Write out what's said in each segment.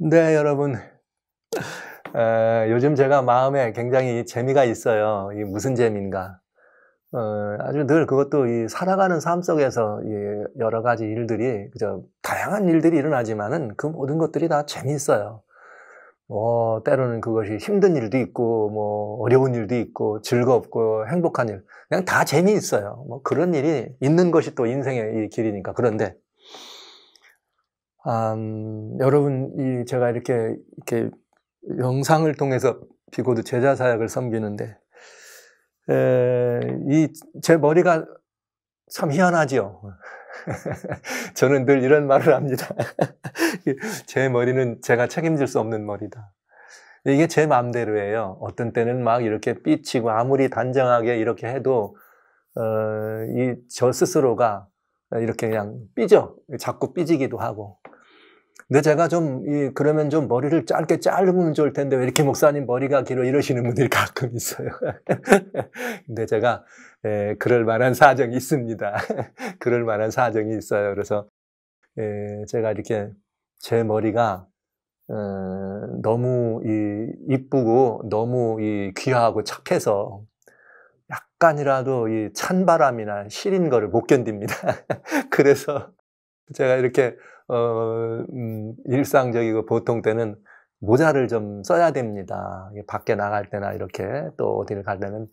네, 여러분. 요즘 제가 마음에 굉장히 재미가 있어요. 이게 무슨 재미인가. 아주 늘 그것도 이 살아가는 삶 속에서 이 여러 가지 일들이, 그저 다양한 일들이 일어나지만은 그 모든 것들이 다 재미있어요. 때로는 그것이 힘든 일도 있고, 어려운 일도 있고, 즐겁고, 행복한 일. 그냥 다 재미있어요. 그런 일이 있는 것이 또 인생의 이 길이니까. 그런데, 여러분, 제가 이렇게 영상을 통해서 비고도 제자 사역을 섬기는데, 제 머리가 참 희한하지요. 저는 늘 이런 말을 합니다. 제 머리는 제가 책임질 수 없는 머리다. 이게 제 마음대로예요. 어떤 때는 막 이렇게 삐치고 아무리 단정하게 이렇게 해도, 저 스스로가 이렇게 그냥 삐져. 자꾸 삐지기도 하고. 근데 제가 그러면 좀 머리를 짧게 자르면 좋을 텐데 왜 이렇게 목사님 머리가 길어 이러시는 분들이 가끔 있어요. 근데 제가, 그럴 만한 사정이 있습니다. 그럴 만한 사정이 있어요. 그래서, 제가 이렇게 제 머리가, 너무 이쁘고 너무 귀하고 착해서 약간이라도 찬바람이나 시린 거를 못 견딥니다. 그래서 제가 이렇게, 일상적이고 보통 때는 모자를 좀 써야 됩니다. 밖에 나갈 때나 이렇게 또 어디를 가려면,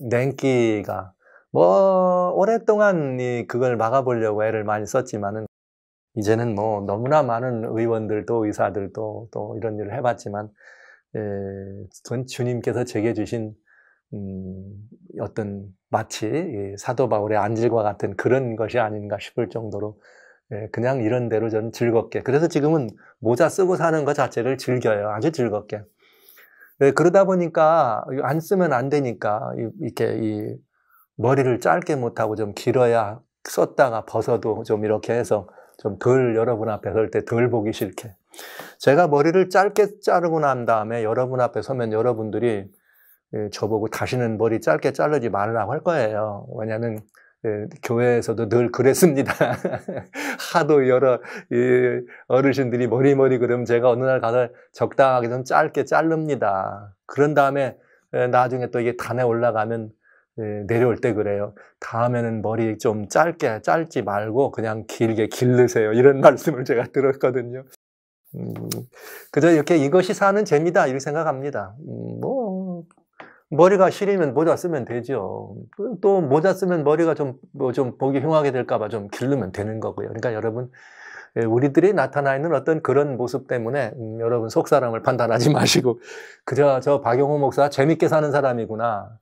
냉기가, 오랫동안 그걸 막아보려고 애를 많이 썼지만은, 이제는 너무나 많은 의원들도 의사들도 또 이런 일을 해봤지만, 전 주님께서 제게 주신, 어떤 마치 사도 바울의 안질과 같은 그런 것이 아닌가 싶을 정도로, 그냥 이런 대로 저는 즐겁게. 그래서 지금은 모자 쓰고 사는 것 자체를 즐겨요. 아주 즐겁게. 그러다 보니까 안 쓰면 안 되니까 이렇게 머리를 짧게 못하고 좀 길어야 썼다가 벗어도 좀 이렇게 해서 좀 덜 여러분 앞에 설 때 덜 보기 싫게. 제가 머리를 짧게 자르고 난 다음에 여러분 앞에 서면 여러분들이 저보고 다시는 머리 짧게 자르지 말라고 할 거예요. 왜냐하면 교회에서도 늘 그랬습니다. 하도 여러 어르신들이 머리 그러면 제가 어느 날 가서 적당하게 좀 짧게 자릅니다. 그런 다음에 나중에 또 이게 단에 올라가면 내려올 때 그래요. 다음에는 머리 좀 짧게 짧지 말고 그냥 길게 기르세요. 이런 말씀을 제가 들었거든요. 그저 이렇게 이것이 사는 재미다 이렇게 생각합니다. 머리가 시리면 모자 쓰면 되죠. 또 모자 쓰면 머리가 좀 보기 흉하게 될까봐 좀 기르면 되는 거고요. 그러니까 여러분, 우리들이 나타나 있는 어떤 그런 모습 때문에, 여러분 속사람을 판단하지 마시고, 그저 저 박용호 목사 재밌게 사는 사람이구나.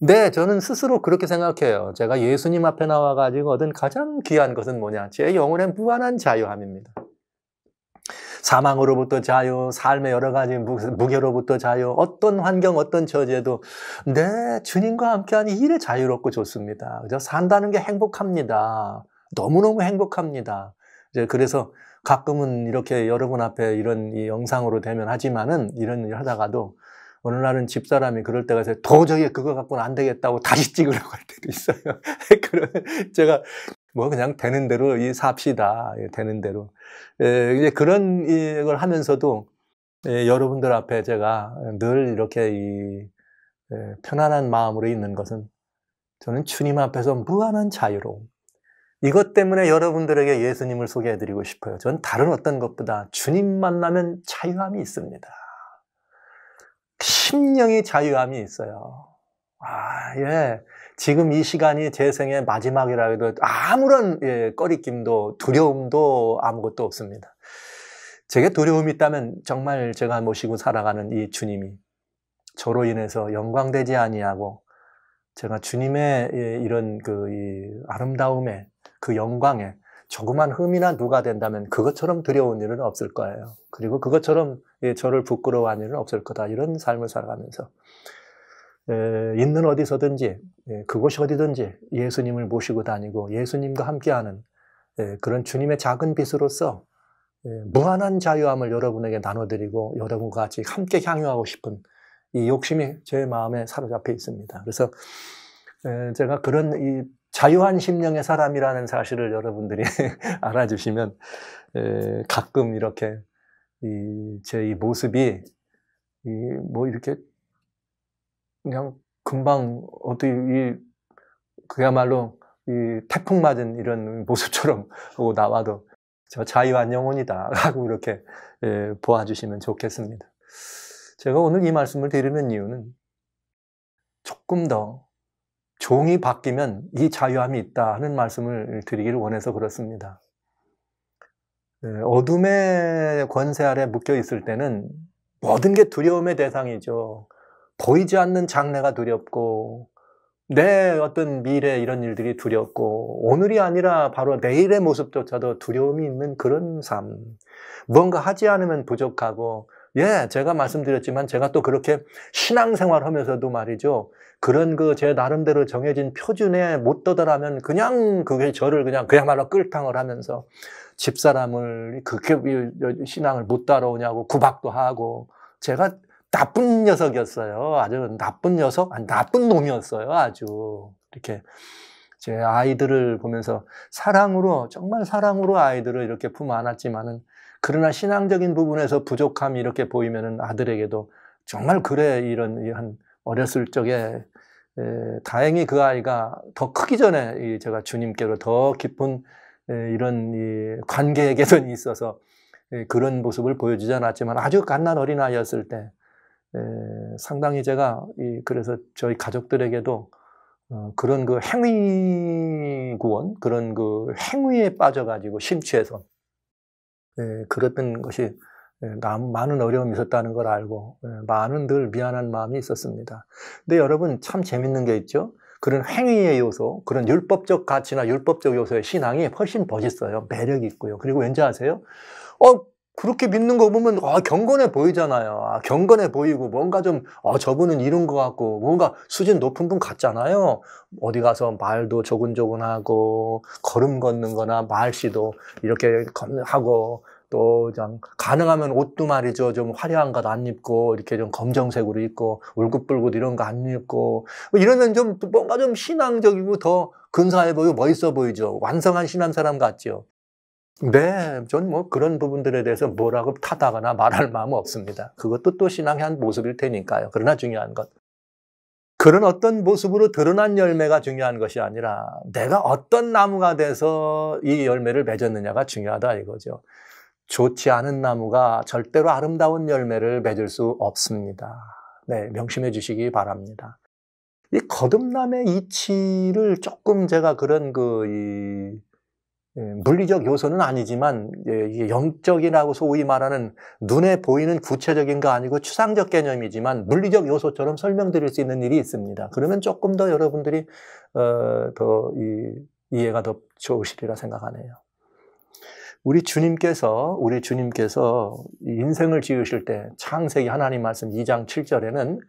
네, 저는 스스로 그렇게 생각해요. 제가 예수님 앞에 나와가지고 얻은 가장 귀한 것은 뭐냐? 제 영혼의 무한한 자유함입니다. 사망으로부터 자유, 삶의 여러 가지 무게로부터 자유, 어떤 환경, 어떤 처지에도 주님과 함께하니 이래 자유롭고 좋습니다. 그죠? 산다는 게 행복합니다. 너무너무 행복합니다. 그래서 가끔은 이렇게 여러분 앞에 이런 영상으로 되면 하지만은 이런 일 하다가도 어느 날은 집사람이 그럴 때가 있어요. 도저히 그거 갖고는 안 되겠다고 다시 찍으려고 할 때도 있어요. 그러면 제가 그냥 되는 대로 삽시다. 되는 대로. 이제 그런 걸 하면서도, 여러분들 앞에 제가 늘 이렇게 편안한 마음으로 있는 것은 저는 주님 앞에서 무한한 자유로움. 이것 때문에 여러분들에게 예수님을 소개해드리고 싶어요. 전 다른 어떤 것보다 주님 만나면 자유함이 있습니다. 심령의 자유함이 있어요. 지금 이 시간이 제 생의 마지막이라 해도 아무런 꺼리낌도 두려움도 아무것도 없습니다. 제게 두려움이 있다면 정말 제가 모시고 살아가는 이 주님이 저로 인해서 영광되지 아니하고 제가 주님의 이런 이 아름다움에 그 영광에 조그만 흠이나 누가 된다면 그것처럼 두려운 일은 없을 거예요. 그리고 그것처럼 저를 부끄러워하는 일은 없을 거다. 이런 삶을 살아가면서 있는 어디서든지 그곳이 어디든지 예수님을 모시고 다니고 예수님과 함께하는 그런 주님의 작은 빛으로서 무한한 자유함을 여러분에게 나눠드리고 여러분과 같이 함께 향유하고 싶은 이 욕심이 제 마음에 사로잡혀 있습니다. 그래서 제가 그런 이 자유한 심령의 사람이라는 사실을 여러분들이 알아주시면 가끔 이렇게 제 이 모습이 뭐 이렇게 그냥 금방 어떻게 그야말로 태풍 맞은 이런 모습처럼 하고 나와도 저 자유한 영혼이다 하고 이렇게 보아주시면 좋겠습니다. 제가 오늘 이 말씀을 드리는 이유는 조금 더 종이 바뀌면 이 자유함이 있다 하는 말씀을 드리기를 원해서 그렇습니다. 어둠의 권세 아래 묶여 있을 때는 모든 게 두려움의 대상이죠. 보이지 않는 장래가 두렵고 내 어떤 미래 이런 일들이 두렵고 오늘이 아니라 바로 내일의 모습조차도 두려움이 있는 그런 삶. 뭔가 하지 않으면 부족하고 제가 말씀드렸지만 제가 또 그렇게 신앙생활 하면서도 말이죠. 그런 제 나름대로 정해진 표준에 못 떠들하면 그냥 그게 저를 그야말로 끌탕을 하면서 집사람을 그렇게 신앙을 못 따라오냐고 구박도 하고 제가 나쁜 녀석이었어요. 아주 나쁜 녀석? 아니, 나쁜 놈이었어요. 아주. 이렇게 제 아이들을 보면서 사랑으로, 정말 사랑으로 아이들을 이렇게 품 안았지만은 그러나 신앙적인 부분에서 부족함이 이렇게 보이면은 아들에게도 정말 그래, 이런 어렸을 적에 다행히 그 아이가 더 크기 전에 제가 주님께로 더 깊은 이런 관계의 개선이 있어서 그런 모습을 보여주지 않았지만 아주 갓난 어린아이였을 때 상당히 제가 그래서 저희 가족들에게도 그런 행위 구원, 그런 행위에 빠져가지고 심취해서 그랬던 것이 많은 어려움이 있었다는 걸 알고 많은 늘 미안한 마음이 있었습니다. 근데 여러분 참 재밌는 게 있죠. 그런 행위의 요소, 그런 율법적 가치나 율법적 요소의 신앙이 훨씬 멋있어요. 매력이 있고요. 그리고 왠지 아세요? 그렇게 믿는 거 보면 경건해 보이잖아요. 경건해 보이고 뭔가 좀 저분은 이런 것 같고 뭔가 수준 높은 분 같잖아요. 어디 가서 말도 조근조근하고 걸음 걷는 거나 말씨도 이렇게 하고 또 가능하면 옷도 말이죠. 좀 화려한 것 안 입고 이렇게 좀 검정색으로 입고 울긋불긋 이런 거 안 입고 이러면 좀 뭔가 좀 신앙적이고 더 근사해 보이고 멋있어 보이죠. 완성한 신한 사람 같죠. 네, 전 그런 부분들에 대해서 뭐라고 탓하거나 말할 마음은 없습니다. 그것도 또 신앙의 한 모습일 테니까요. 그러나 중요한 것. 그런 어떤 모습으로 드러난 열매가 중요한 것이 아니라 내가 어떤 나무가 돼서 이 열매를 맺었느냐가 중요하다 이거죠. 좋지 않은 나무가 절대로 아름다운 열매를 맺을 수 없습니다. 네, 명심해 주시기 바랍니다. 이 거듭남의 이치를 조금 제가 그런 물리적 요소는 아니지만 이게 영적이라고 소위 말하는 눈에 보이는 구체적인 거 아니고 추상적 개념이지만 물리적 요소처럼 설명드릴 수 있는 일이 있습니다. 그러면 조금 더 여러분들이 더 이해가 더 좋으시리라 생각하네요. 우리 주님께서 인생을 지으실 때 창세기 하나님 말씀 2장 7절에는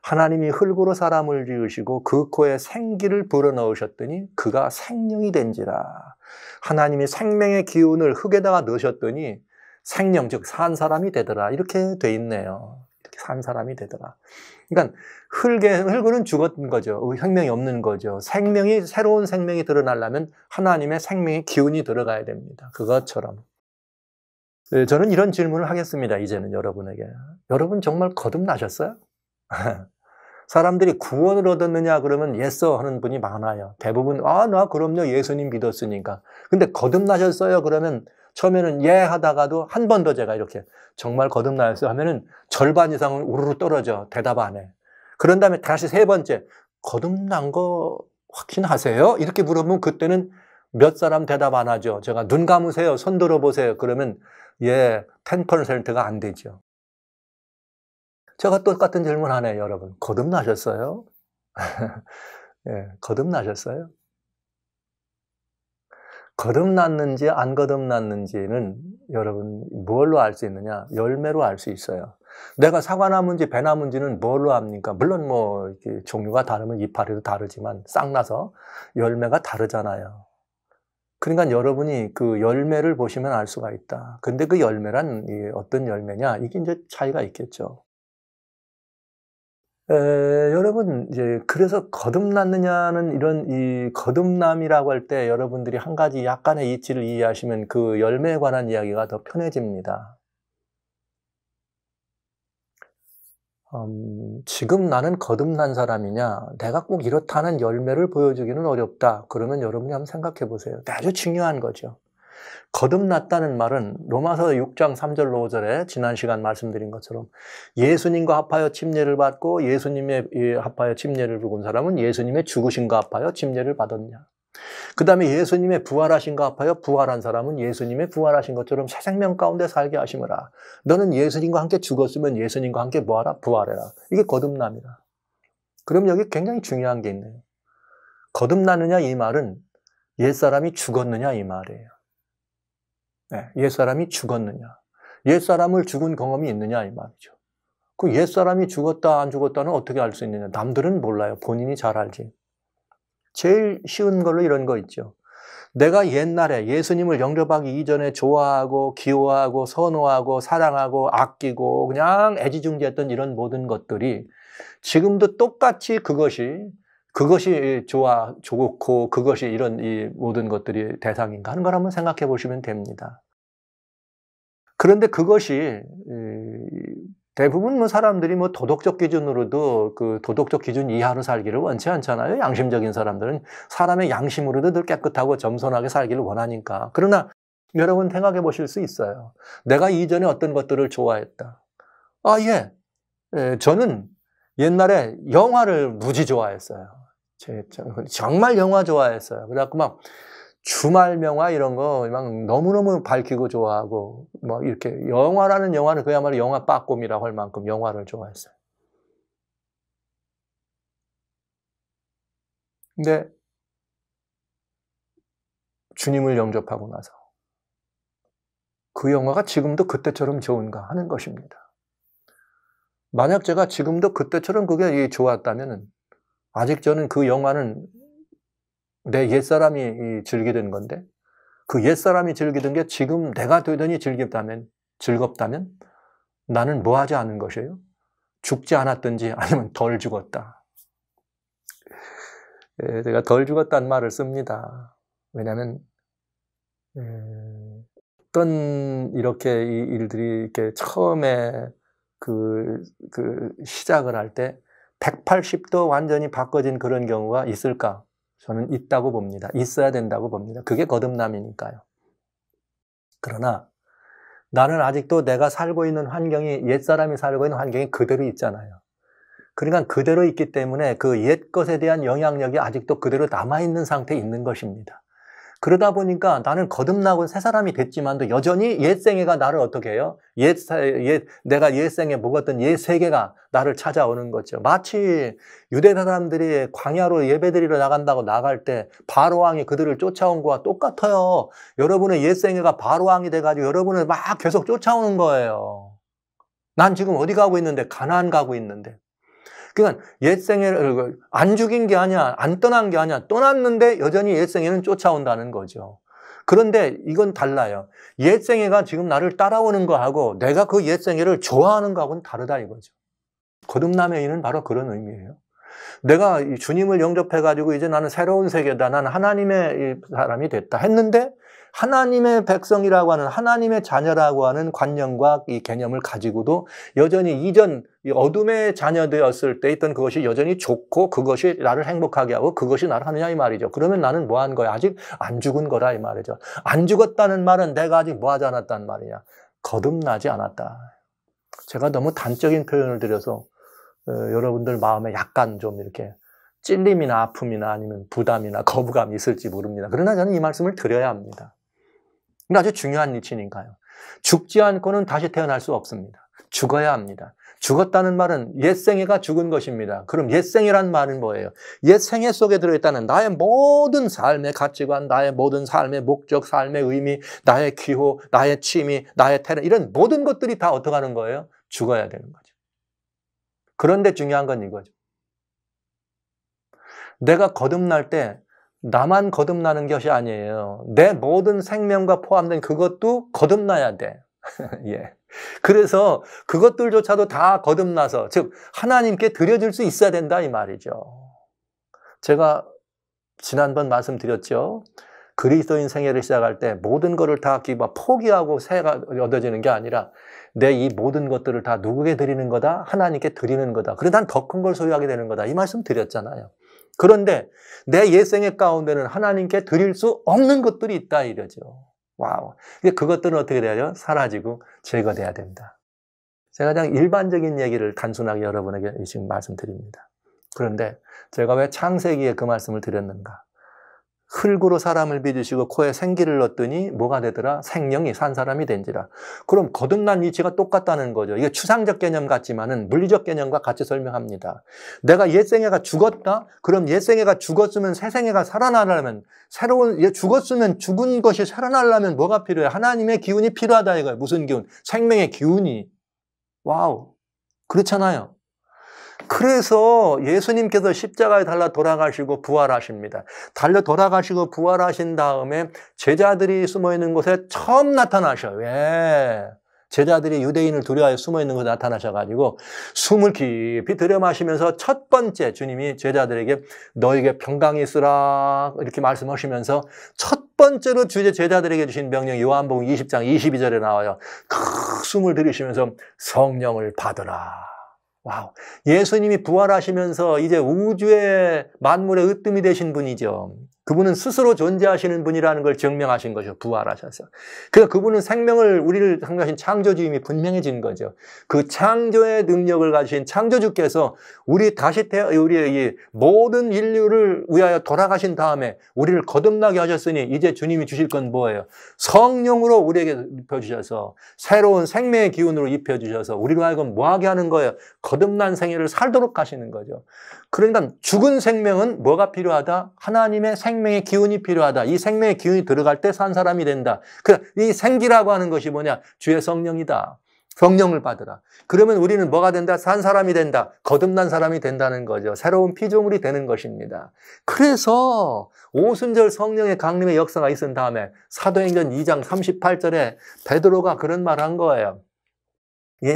하나님이 흙으로 사람을 지으시고 그 코에 생기를 불어넣으셨더니 그가 생명이 된지라. 하나님이 생명의 기운을 흙에다가 넣으셨더니 생명, 즉 산 사람이 되더라. 이렇게 돼 있네요. 이렇게 산 사람이 되더라. 그러니까 흙은 죽은 거죠. 생명이 없는 거죠. 새로운 생명이 드러나려면 하나님의 생명의 기운이 들어가야 됩니다. 그것처럼. 저는 이런 질문을 하겠습니다. 이제는 여러분에게. 여러분 정말 거듭나셨어요? 사람들이 구원을 얻었느냐 그러면 yes 하는 분이 많아요. 대부분 나 그럼요 예수님 믿었으니까. 근데 거듭나셨어요 그러면 처음에는 하다가도 한 번 더 제가 이렇게 정말 거듭나셨어요 하면은 절반 이상은 우르르 떨어져. 대답 안 해. 그런 다음에 다시 세 번째 거듭난 거 확신하세요? 이렇게 물어보면 그때는 몇 사람 대답 안 하죠. 제가 눈 감으세요. 손 들어보세요. 그러면 10%가 안 되죠. 제가 똑같은 질문 하네요, 여러분. 거듭나셨어요? 거듭나셨어요? 거듭났는지 안 거듭났는지는 여러분 뭘로 알 수 있느냐? 열매로 알 수 있어요. 내가 사과나무인지 배나무인지는 뭘로 압니까? 물론 이렇게 종류가 다르면 이파리도 다르지만 싹나서 열매가 다르잖아요. 그러니까 여러분이 그 열매를 보시면 알 수가 있다. 근데 그 열매란 어떤 열매냐? 이게 이제 차이가 있겠죠. 여러분, 그래서 거듭났느냐는 이런 이 거듭남이라고 할 때 여러분들이 한 가지 약간의 이치를 이해하시면 그 열매에 관한 이야기가 더 편해집니다. 지금 나는 거듭난 사람이냐, 내가 꼭 이렇다는 열매를 보여주기는 어렵다. 그러면 여러분이 한번 생각해 보세요. 아주 중요한 거죠. 거듭났다는 말은 로마서 6장 3절로 5절에 지난 시간 말씀드린 것처럼 예수님과 합하여 침례를 받고 예수님에 합하여 침례를 받은 사람은 예수님의 죽으심과 합하여 침례를 받았냐. 그 다음에 예수님의 부활하신과 합하여 부활한 사람은 예수님의 부활하신 것처럼 새 생명 가운데 살게 하심이라. 너는 예수님과 함께 죽었으면 예수님과 함께 뭐하라? 부활해라. 이게 거듭남이라. 그럼 여기 굉장히 중요한 게 있네요. 거듭나느냐 이 말은 옛사람이 죽었느냐 이 말이에요. 네, 옛사람이 죽었느냐. 옛사람을 죽은 경험이 있느냐 이 말이죠. 그 옛사람이 죽었다 안 죽었다는 어떻게 알 수 있느냐. 남들은 몰라요. 본인이 잘 알지. 제일 쉬운 걸로 이런 거 있죠. 내가 옛날에 예수님을 영접하기 이전에 좋아하고 기호하고 선호하고 사랑하고 아끼고 그냥 애지중지했던 이런 모든 것들이 지금도 똑같이 그것이 좋고 그것이 이런 이 모든 것들이 대상인가 하는 걸 한번 생각해 보시면 됩니다. 그런데 그것이 대부분 사람들이 도덕적 기준으로도 그 도덕적 기준 이하로 살기를 원치 않잖아요. 양심적인 사람들은 사람의 양심으로도 늘 깨끗하고 점선하게 살기를 원하니까. 그러나 여러분 생각해 보실 수 있어요. 내가 이전에 어떤 것들을 좋아했다. 저는 옛날에 영화를 무지 좋아했어요. 정말 영화 좋아했어요. 그래갖고 막 주말 명화 이런 거 막 너무너무 밝히고 좋아하고 이렇게 영화라는 영화는 그야말로 영화 빠꼼이라고 할 만큼 영화를 좋아했어요. 근데 주님을 영접하고 나서 그 영화가 지금도 그때처럼 좋은가 하는 것입니다. 만약 제가 지금도 그때처럼 그게 좋았다면 아직 저는 그 영화는 내 옛사람이 즐기던 건데 그 옛사람이 즐기던 게 지금 내가 되더니 즐겁다면 나는 뭐 하지 않은 것이에요? 죽지 않았든지 아니면 덜 죽었다. 제가 덜 죽었다는 말을 씁니다. 왜냐하면 어떤 이렇게 이 일들이 이렇게 처음에 그 시작을 할 때 180도 완전히 바꿔진 그런 경우가 있을까? 저는 있다고 봅니다. 있어야 된다고 봅니다. 그게 거듭남이니까요. 그러나 나는 아직도 내가 살고 있는 환경이 옛사람이 살고 있는 환경이 그대로 있잖아요. 그러니까 그대로 있기 때문에 그 옛 것에 대한 영향력이 아직도 그대로 남아있는 상태에 있는 것입니다. 그러다 보니까 나는 거듭나고 새 사람이 됐지만도 여전히 옛 생애가 나를 어떻게 해요? 내가 옛 생에 먹었던 옛 세계가 나를 찾아오는 거죠. 마치 유대 사람들이 광야로 예배드리러 나간다고 나갈 때 바로왕이 그들을 쫓아온 거와 똑같아요. 여러분의 옛 생애가 바로왕이 돼가지고 여러분을 막 계속 쫓아오는 거예요. 난 지금 어디 가고 있는데? 가나안 가고 있는데. 그러니까 옛생애를 안 죽인 게 아니야, 안 떠난 게 아니야. 떠났는데 여전히 옛생애는 쫓아온다는 거죠. 그런데 이건 달라요. 옛생애가 지금 나를 따라오는 거하고 내가 그 옛생애를 좋아하는 거하고는 다르다 이거죠. 거듭남의 의미는 바로 그런 의미예요. 내가 주님을 영접해가지고 이제 나는 새로운 세계다. 나는 하나님의 사람이 됐다 했는데 하나님의 백성이라고 하는 하나님의 자녀라고 하는 관념과 이 개념을 가지고도 여전히 이전 어둠의 자녀되었을 때 있던 그것이 여전히 좋고 그것이 나를 행복하게 하고 그것이 나를 하느냐 이 말이죠. 그러면 나는 뭐 한 거야? 아직 안 죽은 거라 이 말이죠. 안 죽었다는 말은 내가 아직 뭐 하지 않았다는 말이냐? 거듭나지 않았다. 제가 너무 단적인 표현을 드려서 여러분들 마음에 약간 좀 이렇게 찔림이나 아픔이나 아니면 부담이나 거부감이 있을지 모릅니다. 그러나 저는 이 말씀을 드려야 합니다. 이건 아주 중요한 이치니까요. 죽지 않고는 다시 태어날 수 없습니다. 죽어야 합니다. 죽었다는 말은 옛생애가 죽은 것입니다. 그럼 옛생애란 말은 뭐예요? 옛생애 속에 들어있다는 나의 모든 삶의 가치관, 나의 모든 삶의 목적, 삶의 의미, 나의 기호, 나의 취미, 나의 태는 이런 모든 것들이 다 어떻게 하는 거예요? 죽어야 되는 거죠. 그런데 중요한 건 이거죠. 내가 거듭날 때 나만 거듭나는 것이 아니에요. 내 모든 생명과 포함된 그것도 거듭나야 돼. 예. 그래서 그것들조차도 다 거듭나서 즉 하나님께 드려질 수 있어야 된다 이 말이죠. 제가 지난번 말씀드렸죠. 그리스도인 생애를 시작할 때 모든 것을 다 포기하고 새해가 얻어지는 게 아니라 내 이 모든 것들을 다 누구에게 드리는 거다? 하나님께 드리는 거다. 그래 난 더 큰 걸 소유하게 되는 거다. 이 말씀 드렸잖아요. 그런데 내 옛생애 가운데는 하나님께 드릴 수 없는 것들이 있다 이러죠. 와우. 근데 그것들은 어떻게 돼야죠? 사라지고 제거돼야 된다. 제가 그냥 일반적인 얘기를 단순하게 여러분에게 지금 말씀드립니다. 그런데 제가 왜 창세기에 그 말씀을 드렸는가? 흙으로 사람을 빚으시고 코에 생기를 넣었더니 뭐가 되더라? 생명이 산 사람이 된지라. 그럼 거듭난 위치가 똑같다는 거죠. 이게 추상적 개념 같지만은 물리적 개념과 같이 설명합니다. 내가 옛생애가 죽었다? 그럼 옛생애가 죽었으면 새생애가 살아나려면 죽었으면 죽은 것이 살아나려면 뭐가 필요해? 하나님의 기운이 필요하다 이거예요. 무슨 기운? 생명의 기운이. 와우. 그렇잖아요. 그래서 예수님께서 십자가에 달려 돌아가시고 부활하십니다. 달려 돌아가시고 부활하신 다음에 제자들이 숨어있는 곳에 처음 나타나셔요. 왜? 제자들이 유대인을 두려워해 숨어있는 곳에 나타나셔가지고 숨을 깊이 들여마시면서 첫 번째 주님이 제자들에게 너에게 평강이 있으라 이렇게 말씀하시면서 첫 번째로 제자들에게 주신 명령 요한복음 20장 22절에 나와요. 크 숨을 들이쉬면서 성령을 받으라. 와우. 예수님이 부활하시면서 이제 우주의 만물의 으뜸이 되신 분이죠. 그분은 스스로 존재하시는 분이라는 걸 증명하신 거죠. 부활하셔서. 그래서 그분은 생명을 우리를 상징하신 창조주임이 분명해진 거죠. 그 창조의 능력을 가지신 창조주께서 우리의 이 모든 인류를 위하여 돌아가신 다음에 우리를 거듭나게 하셨으니 이제 주님이 주실 건 뭐예요? 성령으로 우리에게 입혀주셔서 새로운 생명의 기운으로 입혀주셔서 우리로 하여금 뭐하게 하는 거예요? 거듭난 생애를 살도록 하시는 거죠. 그러니까 죽은 생명은 뭐가 필요하다? 하나님의 생명의 기운이 필요하다. 이 생명의 기운이 들어갈 때 산 사람이 된다. 이 생기라고 하는 것이 뭐냐? 주의 성령이다. 성령을 받으라. 그러면 우리는 뭐가 된다? 산 사람이 된다. 거듭난 사람이 된다는 거죠. 새로운 피조물이 되는 것입니다. 그래서 오순절 성령의 강림의 역사가 있은 다음에 사도행전 2장 38절에 베드로가 그런 말을 한 거예요.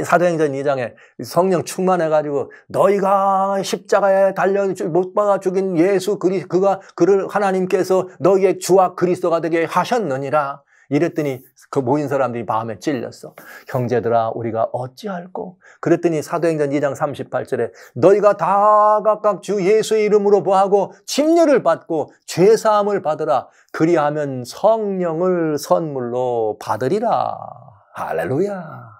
사도행전 2장에 성령 충만해가지고 너희가 십자가에 달려 못 박아 죽인 예수 그를 하나님께서 너희의 주와 그리스도가 되게 하셨느니라. 이랬더니 그 모인 사람들이 마음에 찔렸어. 형제들아 우리가 어찌할꼬? 그랬더니 사도행전 2장 38절에 너희가 다 각각 주 예수의 이름으로 뭐하고 침례를 받고 죄사함을 받으라. 그리하면 성령을 선물로 받으리라. 할렐루야.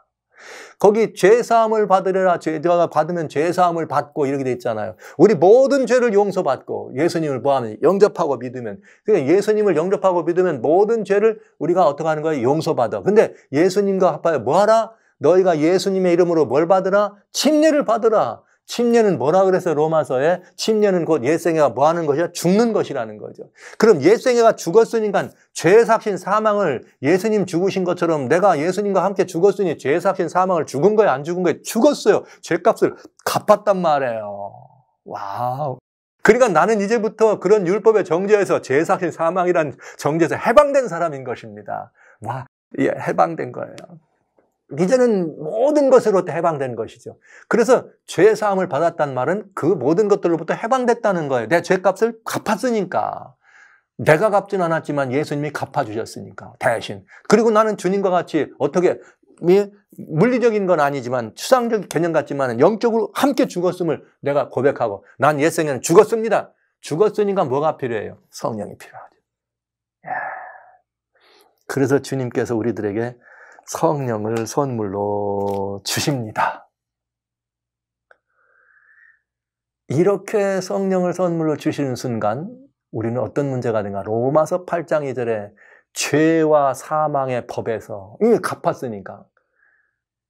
거기 죄사함을 받으리라. 죄가 받으면 죄사함을 받고 이렇게 돼 있잖아요. 우리 모든 죄를 용서받고 예수님을 뭐하면 영접하고 믿으면 그러니까 예수님을 영접하고 믿으면 모든 죄를 우리가 어떻게 하는 거예요? 용서받아. 근데 예수님과 합하여 뭐하라? 너희가 예수님의 이름으로 뭘 받으라? 침례를 받으라. 침례는 뭐라 그랬어요? 로마서에 침례는 곧 옛생애가 뭐 하는 것이야? 죽는 것이라는 거죠. 그럼 옛생애가 죽었으니까 죄삭신 사망을 예수님 죽으신 것처럼 내가 예수님과 함께 죽었으니 죄삭신 사망을 죽은 거야? 안 죽은 거야? 죽었어요. 죄값을 갚았단 말이에요. 와우. 그러니까 나는 이제부터 그런 율법의 정죄에서 죄삭신 사망이란 정죄에서 해방된 사람인 것입니다. 와, 예, 해방된 거예요. 이제는 모든 것으로부터 해방된 것이죠. 그래서 죄사함을 받았단 말은 그 모든 것들로부터 해방됐다는 거예요. 내 죄값을 갚았으니까. 내가 갚진 않았지만 예수님이 갚아주셨으니까 대신. 그리고 나는 주님과 같이 어떻게 물리적인 건 아니지만 추상적 개념 같지만 영적으로 함께 죽었음을 내가 고백하고 난 옛생에는 죽었습니다. 죽었으니까 뭐가 필요해요? 성령이 필요하죠. 그래서 주님께서 우리들에게 성령을 선물로 주십니다. 이렇게 성령을 선물로 주시는 순간 우리는 어떤 문제가 되는가? 로마서 8장 2절에 죄와 사망의 법에서 이미 갚았으니까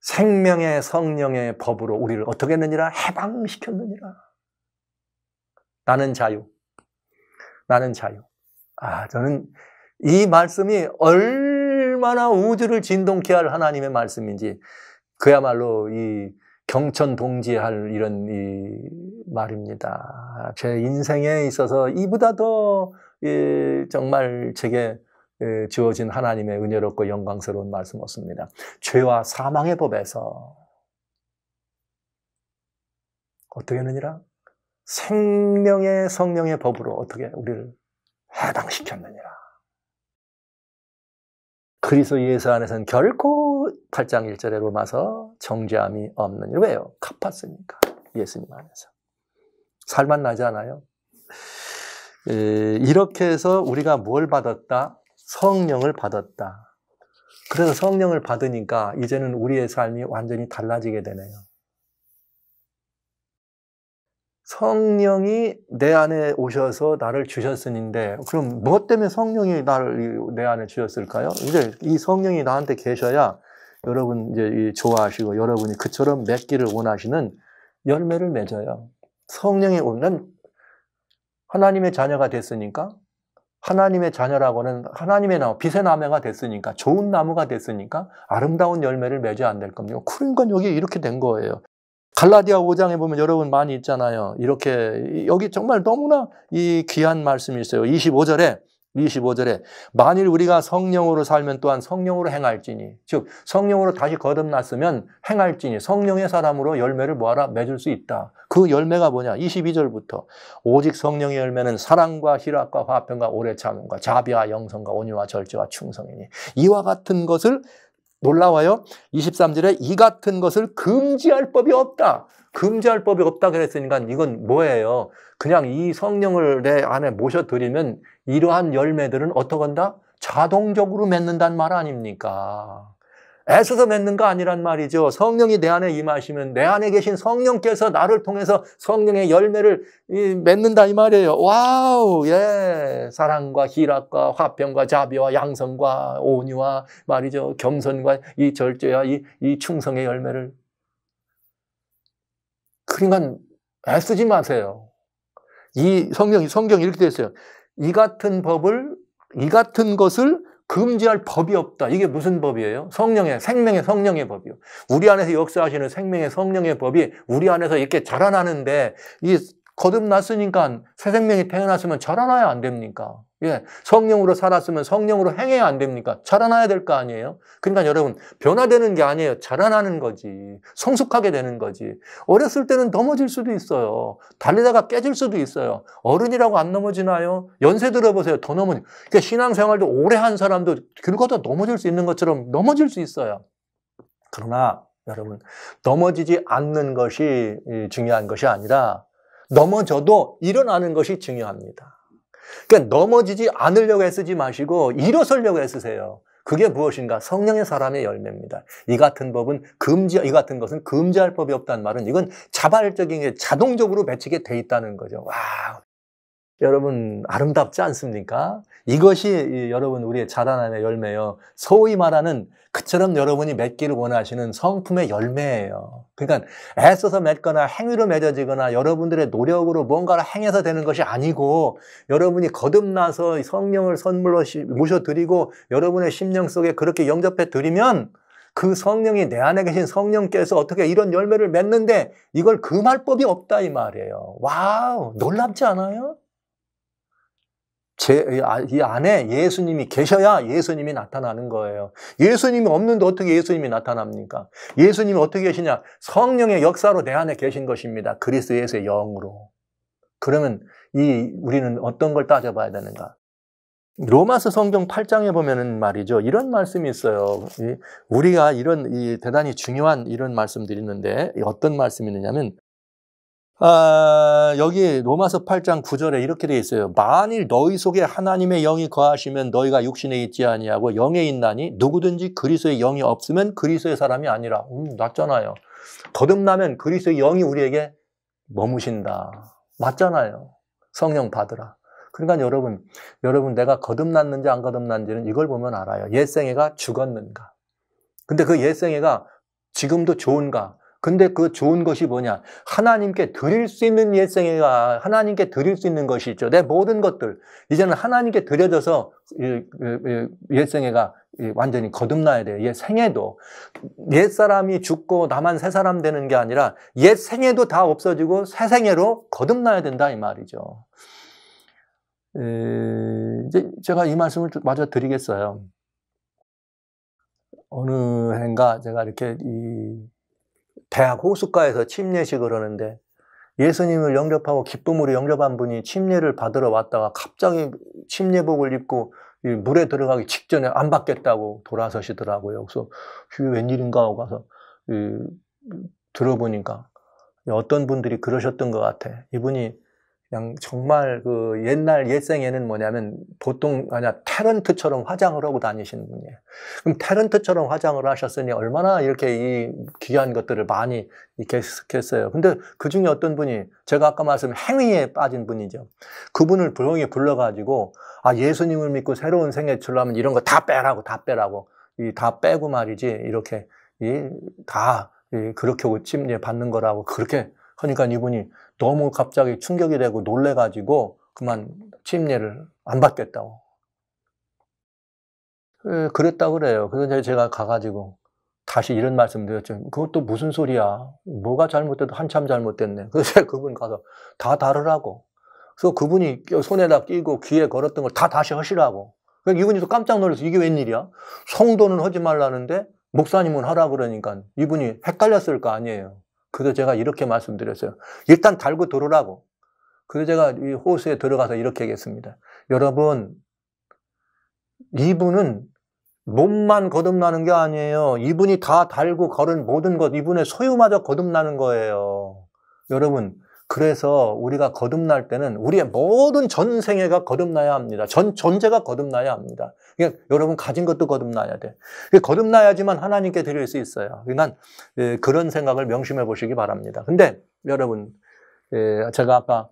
생명의 성령의 법으로 우리를 어떻게 했느니라? 해방시켰느니라. 나는 자유. 나는 자유. 저는 이 말씀이 얼마나 우주를 진동케 할 하나님의 말씀인지 그야말로 이 경천동지할 이런 이 말입니다. 제 인생에 있어서 이보다 더 정말 제게 주어진 하나님의 은혜롭고 영광스러운 말씀 없습니다. 죄와 사망의 법에서 어떻게 했느니라? 생명의 성령의 법으로 어떻게 우리를 해방시켰느니라. 그리스도 예수 안에서는 결코 8장 1절에 로마서 정죄함이 없는 일. 왜요? 갚았으니까. 예수님 안에서. 살만 나지 않아요? 이렇게 해서 우리가 뭘 받았다? 성령을 받았다. 그래서 성령을 받으니까 이제는 우리의 삶이 완전히 달라지게 되네요. 성령이 내 안에 오셔서 나를 주셨으니인데, 그럼 무엇 때문에 성령이 나를 내 안에 주셨을까요? 이제 이 성령이 나한테 계셔야 여러분 이제 좋아하시고 여러분이 그처럼 맺기를 원하시는 열매를 맺어요. 성령이 오면 하나님의 자녀가 됐으니까, 하나님의 자녀라고는 하나님의 나무, 빛의 나무가 됐으니까, 좋은 나무가 됐으니까 아름다운 열매를 맺어야 안 될 겁니다. 그러니까 여기 이렇게 된 거예요. 갈라디아 5장에 보면 여러분 많이 있잖아요. 이렇게 여기 정말 너무나 이 귀한 말씀이 있어요. 25절에 만일 우리가 성령으로 살면 또한 성령으로 행할지니, 즉 성령으로 다시 거듭났으면 행할지니 성령의 사람으로 열매를 뭐하라? 맺을 수 있다. 그 열매가 뭐냐? 22절부터 오직 성령의 열매는 사랑과 희락과 화평과 오래 참음과 자비와 영성과 온유와 절제와 충성이니 이와 같은 것을, 놀라워요. 23절에 이 같은 것을 금지할 법이 없다. 금지할 법이 없다 그랬으니까 이건 뭐예요? 그냥 이 성령을 내 안에 모셔드리면 이러한 열매들은 어떻게 한다? 자동적으로 맺는다는 말 아닙니까? 애써서 맺는 거 아니란 말이죠. 성령이 내 안에 임하시면 내 안에 계신 성령께서 나를 통해서 성령의 열매를 맺는다 이 말이에요. 와우, 예. 사랑과 희락과 화평과 자비와 양성과 온유와 말이죠. 겸손과 이 절제와 이 충성의 열매를. 그러니까 애쓰지 마세요. 이 성경이 이렇게 되어 있어요. 이 같은 것을 금지할 법이 없다. 이게 무슨 법이에요? 생명의 성령의 법이요. 우리 안에서 역사하시는 생명의 성령의 법이 우리 안에서 이렇게 자라나는데, 이 거듭났으니까 새 생명이 태어났으면 자라나야 안 됩니까? 예. 성령으로 살았으면 성령으로 행해야 안 됩니까? 자라나야 될 거 아니에요? 그러니까 여러분, 변화되는 게 아니에요. 자라나는 거지. 성숙하게 되는 거지. 어렸을 때는 넘어질 수도 있어요. 달리다가 깨질 수도 있어요. 어른이라고 안 넘어지나요? 연세 들어보세요. 더 그러니까 신앙생활도 오래 한 사람도 긁어도 넘어질 수 있는 것처럼 넘어질 수 있어요. 그러나 여러분, 넘어지지 않는 것이 중요한 것이 아니라 넘어져도 일어나는 것이 중요합니다. 그러니까 넘어지지 않으려고 애쓰지 마시고 일어서려고 애쓰세요. 그게 무엇인가? 성령의 사람의 열매입니다. 이 같은 것은 금지할 법이 없다는 말은 이건 자발적인 게 자동적으로 맺히게 돼 있다는 거죠. 와, 여러분 아름답지 않습니까? 이것이 여러분 우리의 자라나는 열매요. 소위 말하는 그처럼 여러분이 맺기를 원하시는 성품의 열매예요. 그러니까 애써서 맺거나 행위로 맺어지거나 여러분들의 노력으로 뭔가를 행해서 되는 것이 아니고, 여러분이 거듭나서 성령을 선물로 모셔드리고 여러분의 심령 속에 그렇게 영접해 드리면 그 성령이 내 안에 계신 성령께서 어떻게 이런 열매를 맺는데 이걸 금할 법이 없다 이 말이에요. 와우, 놀랍지 않아요? 이 안에 예수님이 계셔야 예수님이 나타나는 거예요. 예수님이 없는데 어떻게 예수님이 나타납니까? 예수님이 어떻게 계시냐? 성령의 역사로 내 안에 계신 것입니다. 그리스도 예수의 영으로. 그러면 우리는 어떤 걸 따져봐야 되는가? 로마서 성경 8장에 보면은 말이죠. 이런 말씀이 있어요. 우리가 대단히 중요한 이런 말씀들이 있는데, 어떤 말씀이 있느냐면, 여기 로마서 8장 9절에 이렇게 되어 있어요. 만일 너희 속에 하나님의 영이 거하시면 너희가 육신에 있지 아니하고 영에 있나니 누구든지 그리스도의 영이 없으면 그리스도의 사람이 아니라. 맞잖아요. 거듭나면 그리스도의 영이 우리에게 머무신다. 맞잖아요. 성령 받으라. 그러니까 여러분 내가 거듭났는지 안 거듭났는지는 이걸 보면 알아요. 옛생애가 죽었는가. 근데 그 옛생애가 지금도 좋은가. 근데 그 좋은 것이 뭐냐? 하나님께 드릴 수 있는 옛생애가 하나님께 드릴 수 있는 것이 있죠. 내 모든 것들 이제는 하나님께 드려져서 옛생애가 완전히 거듭나야 돼요. 옛생애도 옛사람이 죽고 나만 새 사람 되는 게 아니라 옛생애도 다 없어지고 새 생애로 거듭나야 된다 이 말이죠. 이제 제가 이 말씀을 마저 드리겠어요. 어느 해인가 제가 이렇게 대학 호숫가에서 침례식을 하는데 예수님을 영접하고 기쁨으로 영접한 분이 침례를 받으러 왔다가 갑자기 침례복을 입고 이 물에 들어가기 직전에 안 받겠다고 돌아서시더라고요. 그래서 이게 웬일인가 하고 가서 들어보니까 어떤 분들이 그러셨던 것 같아. 이분이 그냥 정말 그 옛날 옛생에는 뭐냐면 보통 태런트처럼 화장을 하고 다니시는 분이에요. 그럼 태런트처럼 화장을 하셨으니 얼마나 이렇게 이 귀한 것들을 많이 이렇게 했어요. 근데 그 중에 어떤 분이 제가 아까 말씀드린 행위에 빠진 분이죠. 그분을 조용히 불러가지고 예수님을 믿고 새로운 생애 주려면 이런 거 다 빼라고 다 빼고 말이지 이렇게 다 그렇게 찜례 받는 거라고 그렇게 하니까 이분이 너무 갑자기 충격이 되고 놀래가지고 그만 침례를 안 받겠다고. 그랬다고 그래요. 그래서 제가 가가지고 다시 이런 말씀 드렸죠. 그것도 무슨 소리야. 뭐가 잘못돼도 한참 잘못됐네. 그래서 제가 그분 가서 다 다르라고. 그래서 그분이 손에다 끼고 귀에 걸었던 걸 다 다시 하시라고. 그러니까 이분이 또 깜짝 놀라서 이게 웬일이야? 성도는 하지 말라는데 목사님은 하라 그러니까 이분이 헷갈렸을 거 아니에요. 그래서 제가 이렇게 말씀드렸어요. 일단 달고 들으라고. 그래서 제가 이 호수에 들어가서 이렇게 얘기했습니다. 여러분, 이분은 몸만 거듭나는 게 아니에요. 이분이 다 달고 걸은 모든 것, 이분의 소유마저 거듭나는 거예요. 여러분, 그래서 우리가 거듭날 때는 우리의 모든 전생애가 거듭나야 합니다. 전 존재가 거듭나야 합니다. 그러니까 여러분 가진 것도 거듭나야 돼. 거듭나야지만 하나님께 드릴 수 있어요. 그러니까 그런 생각을 명심해 보시기 바랍니다. 근데 여러분, 제가 아까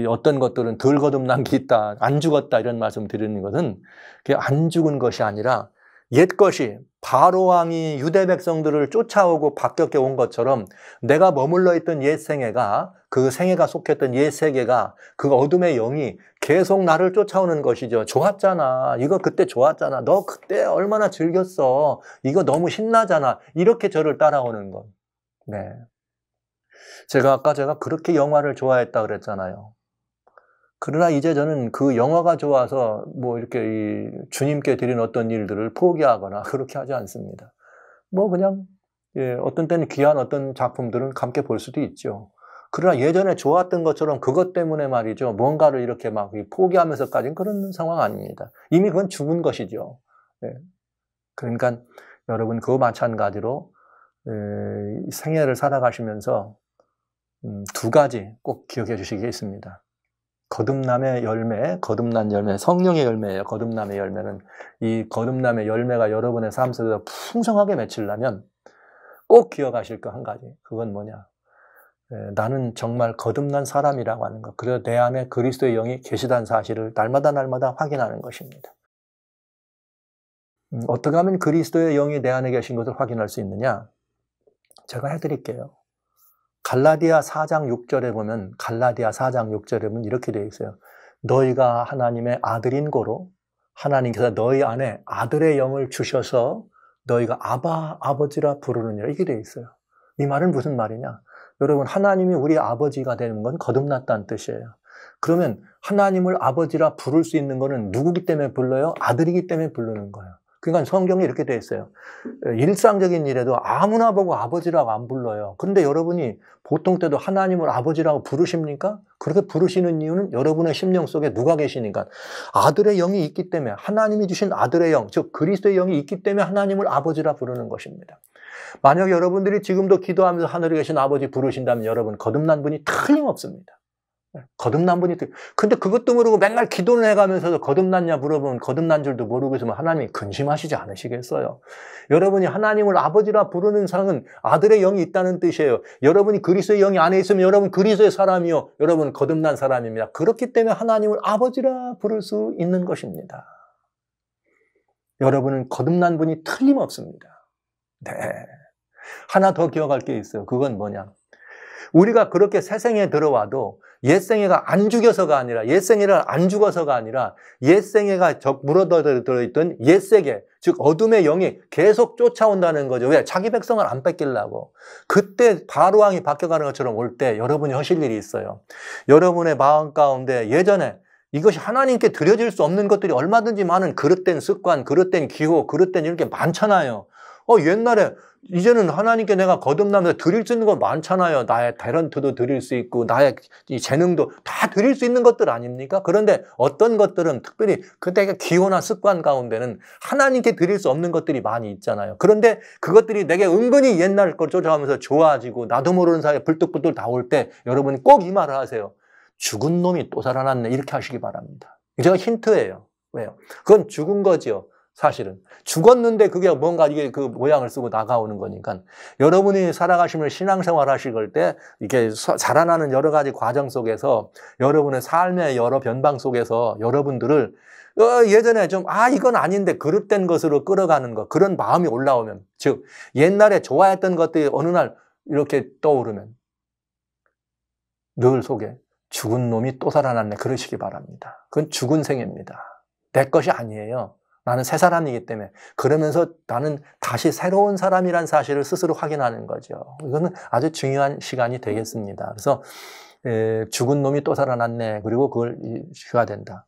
어떤 것들은 덜 거듭난 게 있다, 안 죽었다 이런 말씀 드리는 것은 안 죽은 것이 아니라 옛것이 바로왕이 유대 백성들을 쫓아오고 바뀌게 온 것처럼 내가 머물러 있던 옛 생애가 그 생애가 속했던 옛 세계가 그 어둠의 영이 계속 나를 쫓아오는 것이죠. 좋았잖아. 이거 그때 좋았잖아. 너 그때 얼마나 즐겼어. 이거 너무 신나잖아. 이렇게 저를 따라오는 것. 네. 제가 그렇게 영화를 좋아했다 그랬잖아요. 그러나 이제 저는 그 영화가 좋아서 뭐 이렇게 주님께 드린 어떤 일들을 포기하거나 그렇게 하지 않습니다. 뭐 그냥 어떤 때는 귀한 어떤 작품들은 함께 볼 수도 있죠. 그러나 예전에 좋았던 것처럼 그것 때문에 말이죠. 뭔가를 이렇게 막 포기하면서까지는 그런 상황 아닙니다. 이미 그건 죽은 것이죠. 그러니까 여러분 그거 마찬가지로 생애를 살아가시면서 두 가지 꼭 기억해 주시겠습니다. 거듭남의 열매, 거듭난 열매, 성령의 열매예요. 거듭남의 열매는 이 거듭남의 열매가 여러분의 삶 속에서 풍성하게 맺히려면 꼭 기억하실 거 한 가지. 그건 뭐냐? 나는 정말 거듭난 사람이라고 하는 것. 그래서 내 안에 그리스도의 영이 계시다는 사실을 날마다 확인하는 것입니다. 어떻게 하면 그리스도의 영이 내 안에 계신 것을 확인할 수 있느냐? 제가 해드릴게요. 갈라디아 4장 6절에 보면 이렇게 되어 있어요. 너희가 하나님의 아들인 고로 하나님께서 너희 안에 아들의 영을 주셔서 너희가 아바, 아버지라 부르느니라. 이게 되어 있어요. 이 말은 무슨 말이냐? 여러분, 하나님이 우리 아버지가 되는 건 거듭났다는 뜻이에요. 그러면 하나님을 아버지라 부를 수 있는 거는 누구기 때문에 불러요? 아들이기 때문에 부르는 거예요. 그러니까 성경에 이렇게 되어 있어요. 일상적인 일에도 아무나 보고 아버지라고 안 불러요. 그런데 여러분이 보통 때도 하나님을 아버지라고 부르십니까? 그렇게 부르시는 이유는 여러분의 심령 속에 누가 계시니까 아들의 영이 있기 때문에 하나님이 주신 아들의 영, 즉 그리스도의 영이 있기 때문에 하나님을 아버지라 부르는 것입니다. 만약 여러분들이 지금도 기도하면서 하늘에 계신 아버지 부르신다면 여러분 거듭난 분이 틀림없습니다. 거듭난 분이 근데 그것도 모르고 맨날 기도를 해가면서도 거듭났냐 물어보면 거듭난 줄도 모르고 있으면 하나님이 근심하시지 않으시겠어요? 여러분이 하나님을 아버지라 부르는 상은 아들의 영이 있다는 뜻이에요. 여러분이 그리스도의 영이 안에 있으면 여러분 그리스도의 사람이요, 여러분 거듭난 사람입니다. 그렇기 때문에 하나님을 아버지라 부를 수 있는 것입니다. 여러분은 거듭난 분이 틀림없습니다. 네. 하나 더 기억할 게 있어요. 그건 뭐냐? 우리가 그렇게 새생에 들어와도 옛생애가 안 죽어서가 아니라 옛생애가 물어들어있던 옛세계, 즉 어둠의 영이 계속 쫓아온다는 거죠. 왜? 자기 백성을 안 뺏기려고. 그때 바로왕이 바뀌어가는 것처럼 올 때 여러분이 하실 일이 있어요. 여러분의 마음 가운데 예전에 이것이 하나님께 드려질 수 없는 것들이 얼마든지 많은 그릇된 습관, 그릇된 기호, 그릇된 이렇게 많잖아요. 옛날에 이제는 하나님께 내가 거듭나면서 드릴 수 있는 거 많잖아요. 나의 탤런트도 드릴 수 있고 나의 이 재능도 다 드릴 수 있는 것들 아닙니까? 그런데 어떤 것들은 특별히 그때의 기호나 습관 가운데는 하나님께 드릴 수 없는 것들이 많이 있잖아요. 그런데 그것들이 내게 은근히 옛날 걸 쫓아가면서 좋아지고 나도 모르는 사이에 불뚝불뚝 나올 때 여러분이 꼭 이 말을 하세요. 죽은 놈이 또 살아났네. 이렇게 하시기 바랍니다. 제가 힌트예요. 왜요? 그건 죽은 거죠. 사실은 죽었는데 그게 뭔가 이게 그 모양을 쓰고 나가오는 거니까 여러분이 살아가시면서 신앙생활 하실 때 이게 자라나는 여러 가지 과정 속에서 여러분의 삶의 여러 변방 속에서 여러분들을 예전에 좀 이건 아닌데 그릇된 것으로 끌어가는 것 그런 마음이 올라오면 즉 옛날에 좋아했던 것들이 어느 날 이렇게 떠오르면 늘 속에 죽은 놈이 또 살아났네 그러시기 바랍니다. 그건 죽은 생입니다. 내 것이 아니에요. 나는 새 사람이기 때문에 그러면서 나는 다시 새로운 사람이란 사실을 스스로 확인하는 거죠. 이거는 아주 중요한 시간이 되겠습니다. 그래서 죽은 놈이 또 살아났네. 그리고 그걸 쉬어야 된다.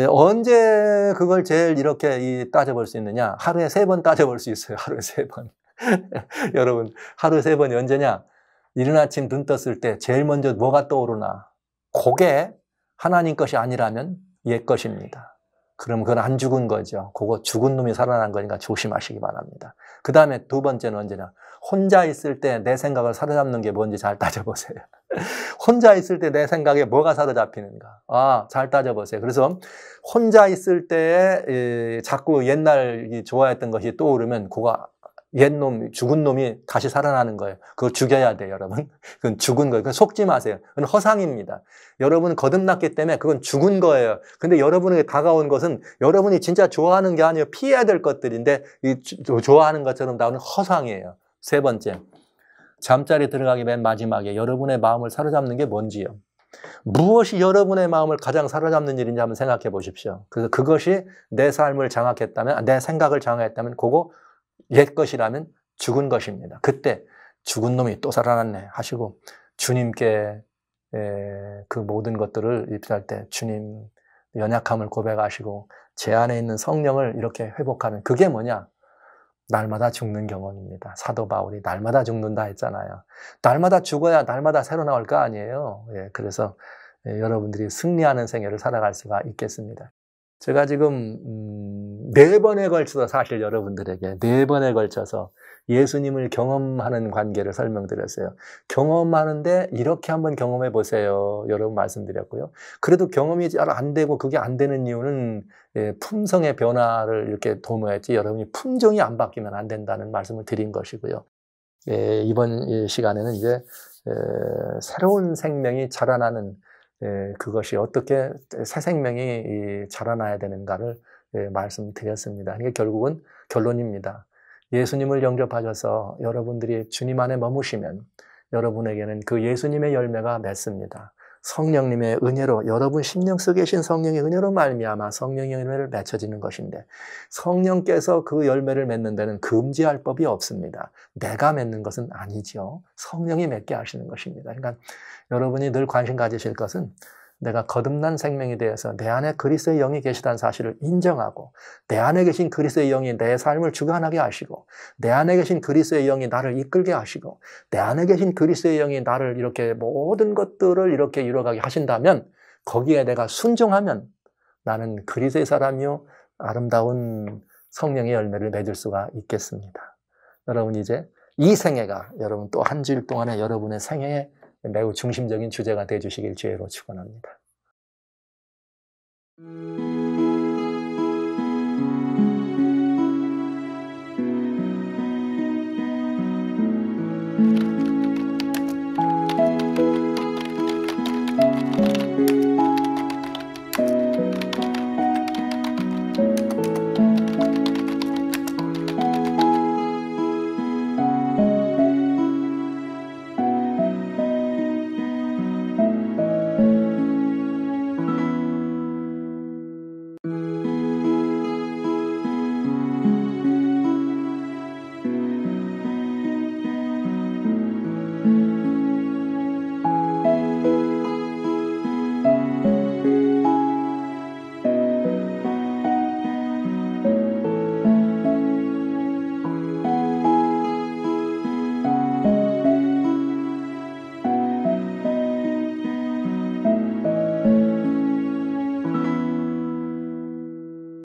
언제 그걸 제일 이렇게 따져볼 수 있느냐? 하루에 3번 따져볼 수 있어요. 하루에 3번. 여러분 하루에 3번이 언제냐? 이른 아침 눈 떴을 때 제일 먼저 뭐가 떠오르나? 그게 하나님 것이 아니라면 옛 것입니다. 그럼 그건 안 죽은 거죠. 그거 죽은 놈이 살아난 거니까 조심하시기 바랍니다. 그 다음에 2번째는 언제냐? 혼자 있을 때 내 생각을 사로잡는 게 뭔지 잘 따져보세요. 혼자 있을 때 내 생각에 뭐가 사로잡히는가? 잘 따져보세요. 그래서 혼자 있을 때 자꾸 옛날 좋아했던 것이 떠오르면 그거 옛놈, 죽은 놈이 다시 살아나는 거예요. 그걸 죽여야 돼요, 여러분. 그건 죽은 거예요. 그건 속지 마세요. 그건 허상입니다. 여러분 거듭났기 때문에 그건 죽은 거예요. 근데 여러분에게 다가온 것은 여러분이 진짜 좋아하는 게 아니에요. 피해야 될 것들인데 좋아하는 것처럼 나오는 허상이에요. 3번째, 잠자리 들어가기 맨 마지막에 여러분의 마음을 사로잡는 게 뭔지요. 무엇이 여러분의 마음을 가장 사로잡는 일인지 한번 생각해 보십시오. 그래서 그것이 내 삶을 장악했다면, 내 생각을 장악했다면 그거 옛 것이라면 죽은 것입니다. 그때 죽은 놈이 또 살아났네 하시고 주님께 그 모든 것들을 입수할 때 주님 연약함을 고백하시고 제 안에 있는 성령을 이렇게 회복하는 그게 뭐냐? 날마다 죽는 경험입니다. 사도 바울이 날마다 죽는다 했잖아요. 날마다 죽어야 날마다 새로 나올 거 아니에요. 그래서 여러분들이 승리하는 생애를 살아갈 수가 있겠습니다. 제가 지금 4번에 걸쳐서 사실 여러분들에게 4번에 걸쳐서 예수님을 경험하는 관계를 설명드렸어요. 경험하는데 이렇게 한번 경험해 보세요. 여러분 말씀드렸고요. 그래도 경험이 잘 안 되고 그게 안 되는 이유는 품성의 변화를 이렇게 도모했지 여러분이 품종이 안 바뀌면 안 된다는 말씀을 드린 것이고요. 이번 시간에는 이제 새로운 생명이 자라나는 그것이 어떻게 새 생명이 자라나야 되는가를 말씀드렸습니다. 이게 결국은 결론입니다. 예수님을 영접하셔서 여러분들이 주님 안에 머무시면 여러분에게는 그 예수님의 열매가 맺습니다. 성령님의 은혜로 여러분 심령 속에 계신 성령의 은혜로 말미암아 성령의 열매를 맺혀지는 것인데 성령께서 그 열매를 맺는 데는 금지할 법이 없습니다. 내가 맺는 것은 아니죠. 성령이 맺게 하시는 것입니다. 그러니까 여러분이 늘 관심 가지실 것은 내가 거듭난 생명에 대해서 내 안에 그리스도의 영이 계시다는 사실을 인정하고 내 안에 계신 그리스도의 영이 내 삶을 주관하게 하시고 내 안에 계신 그리스도의 영이 나를 이끌게 하시고 내 안에 계신 그리스도의 영이 나를 이렇게 모든 것들을 이렇게 이루어가게 하신다면 거기에 내가 순종하면 나는 그리스도의 사람이요 아름다운 성령의 열매를 맺을 수가 있겠습니다. 여러분 이제 이 생애가 여러분 또 한 주일 동안에 여러분의 생애에 매우 중심적인 주제가 되어주시길 주의로 축원합니다.